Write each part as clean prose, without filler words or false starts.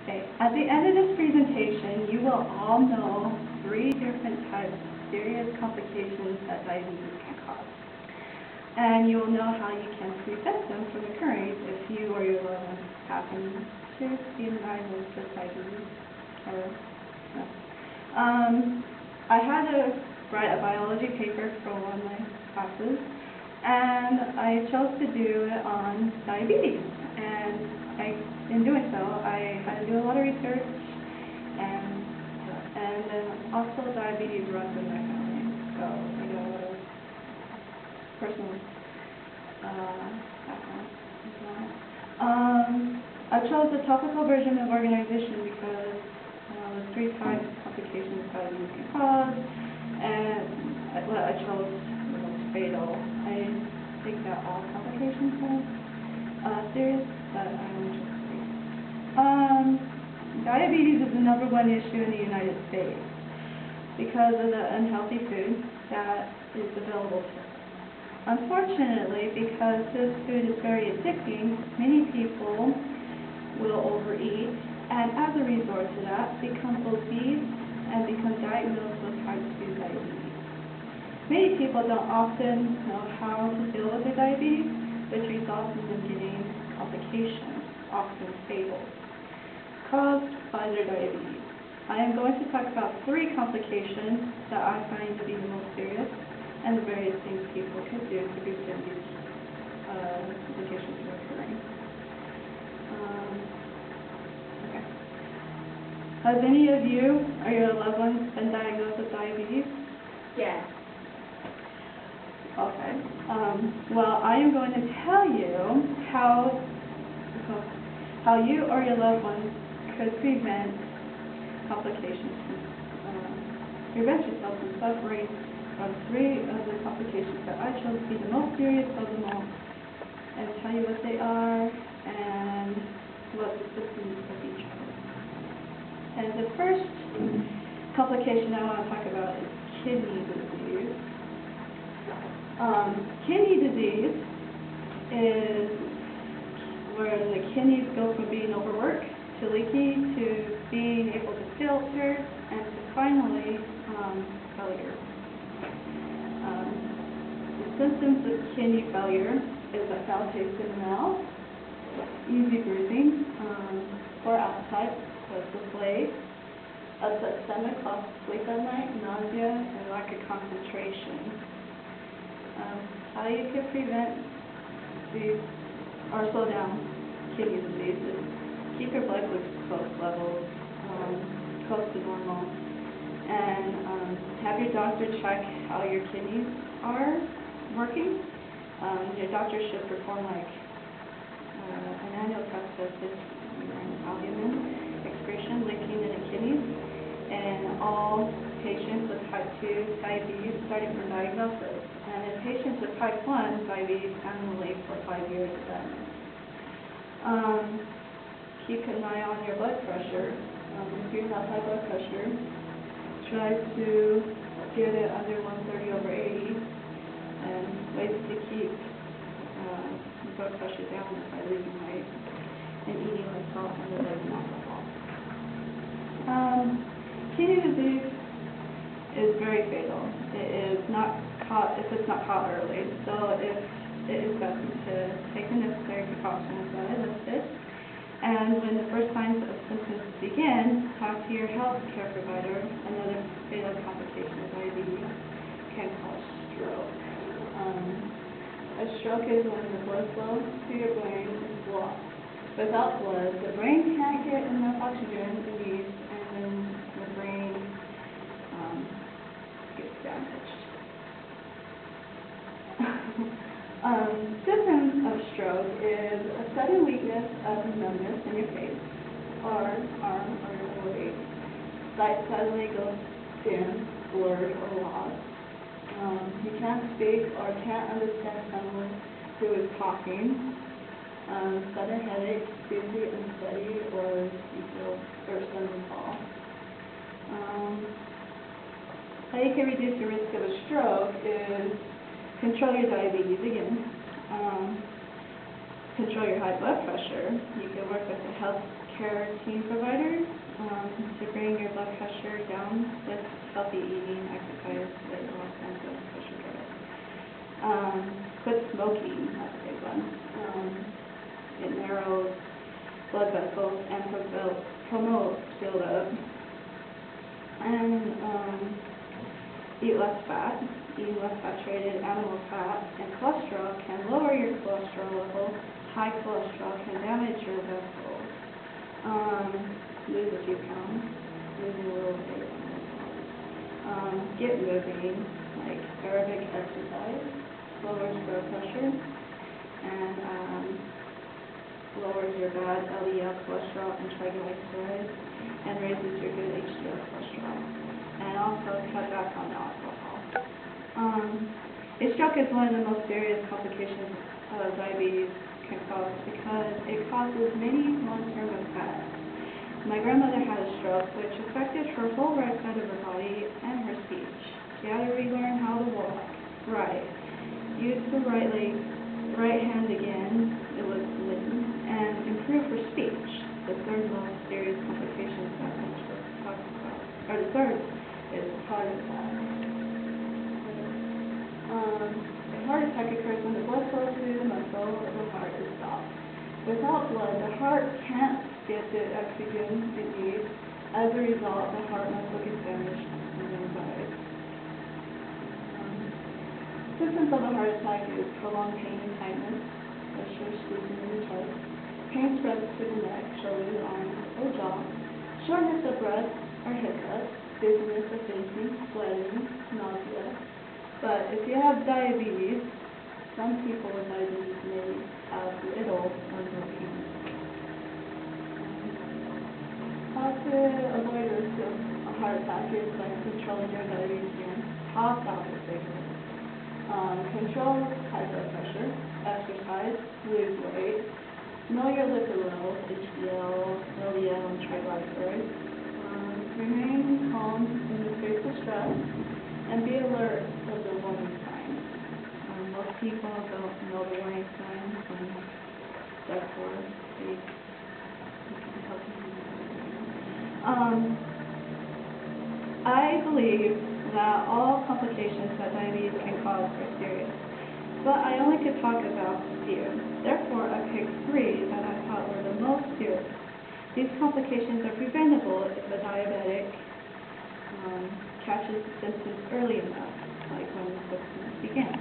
Okay, at the end of this presentation, you will all know 3 different types of serious complications that diabetes can cause. And you will know how you can prevent them from occurring if you or your loved ones happen to be diagnosed with diabetes. I had to write a biology paper for one of my classes, and I chose to do it on diabetes. And in doing so, I had to do a lot of research, and then also diabetes runs in my family, so I got a lot of personal background as well. I chose the topical version of organization because the 3 types of complications diabetes can cause, and I chose the most fatal. I didn't think that all complications are serious, but I only chose 3. Diabetes is the #1 issue in the United States because of the unhealthy food that is available to us. Unfortunately, because this food is very addicting, many people will overeat, and as a result to that, become obese and become diagnosed with type 2 diabetes. Many people don't often know how to deal with their diabetes, which results in them getting complications, often fatal, caused by their diabetes. I am going to talk about 3 complications that I find to be the most serious, and the various things people can do to prevent these complications from occurring. Okay. Has any of you or your loved ones been diagnosed with diabetes? Yes. Okay. Well, I am going to tell you how you or your loved ones could prevent complications prevent yourself from suffering from 3 of the complications that I chose to be the most serious of them all, and tell you what they are and what the symptoms of each are. And the first complication I want to talk about is kidney disease. Kidney disease is where the kidneys go from being overworked to leaky to being able to filter and to finally failure. The symptoms of kidney failure is a foul taste in the mouth, easy bruising, poor appetite, restless legs, upset stomach, loss of sleep at night, nausea, and lack of concentration. How you can prevent these or slow down kidney disease is keep your blood glucose levels close to normal, and have your doctor check how your kidneys are working. Your doctor should perform like an annual test of albumin excretion leaking in the kidneys, and all patients with type 2 diabetes starting from diagnosis, and in patients with type 1 diabetes annually for 5 years of that. Keep an eye on your blood pressure. If you have high blood pressure, try to get it under 130/80, and ways to keep your blood pressure down is by losing weight and eating less salt and avoiding alcohol. Kidney disease is very fatal. It is not caught if it's not caught early. So it is best to take the necessary precautions that I listed. And when the first signs of symptoms begin, talk to your health care provider. Another fatal complication of diabetes can cause stroke. A stroke is when the blood flow to your brain is blocked. Without blood, the brain can't get enough oxygen it needs, and then the brain gets damaged. Symptoms of stroke is a sudden weakness of numbness in your face, or arm, or your leg. Sight suddenly goes dim, blurred, or lost. You can't speak or can't understand someone who is talking. Sudden headache, dizzy, unsteady, or you feel suddenly fall. How you can reduce the risk of a stroke is control your diabetes again. Control your high blood pressure. You can work with a health care team providers to bring your blood pressure down with healthy eating, exercise, weight loss, and blood pressure drugs. Quit smoking, that's a big one. It narrows blood vessels and promotes buildup. And eat less fat. Eating less saturated animal fat and cholesterol can lower your cholesterol level. High cholesterol can damage your vessels. Lose a few pounds, losing a little weight. Get moving, like aerobic exercise, lowers blood pressure, and lowers your bad LDL cholesterol and triglycerides, and raises your good HDL cholesterol, and also cut back on alcohol. A stroke is one of the most serious complications of diabetes can cause because it causes many long-term effects. My grandmother had a stroke which affected her whole right side of her body and her speech. She had to relearn how to walk, right, use the right hand again, it was written, and improve her speech. The third most serious complication that my stroke talks about, or the third is heart attack. A heart attack occurs when the blood flow through the muscle of the heart is stopped. Without blood, the heart can't get the oxygen it needs. As a result, the heart muscle gets damaged and then dies. Symptoms of a heart attack is prolonged pain and tightness, pressure, squeezing in the chest. Pain spreads to the neck, shoulders, arms, or jaw. Shortness of breath or hiccups, dizziness or fainting, sweating, nausea. But if you have diabetes, some people with diabetes may have little or no pain. How to avoid the risk of a heart attack is by controlling your diabetes again. Top the signal. Control high blood pressure, exercise, lose weight, know your lipid levels, HDL, LDL, and triglycerides. Remain calm in the face of stress, and be alert of the warning signs. Most people don't know the warning signs, and therefore they can help you. I believe that all complications that diabetes can cause are serious, but I only could talk about a few. Therefore, I picked 3 that I thought were the most serious. These complications are preventable if a diabetic catches symptoms early enough, like when the symptoms begin.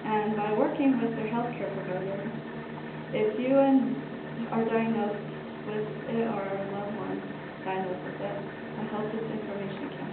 And by working with their healthcare provider, if you are diagnosed with it or a loved one diagnosed with it, I hope this information can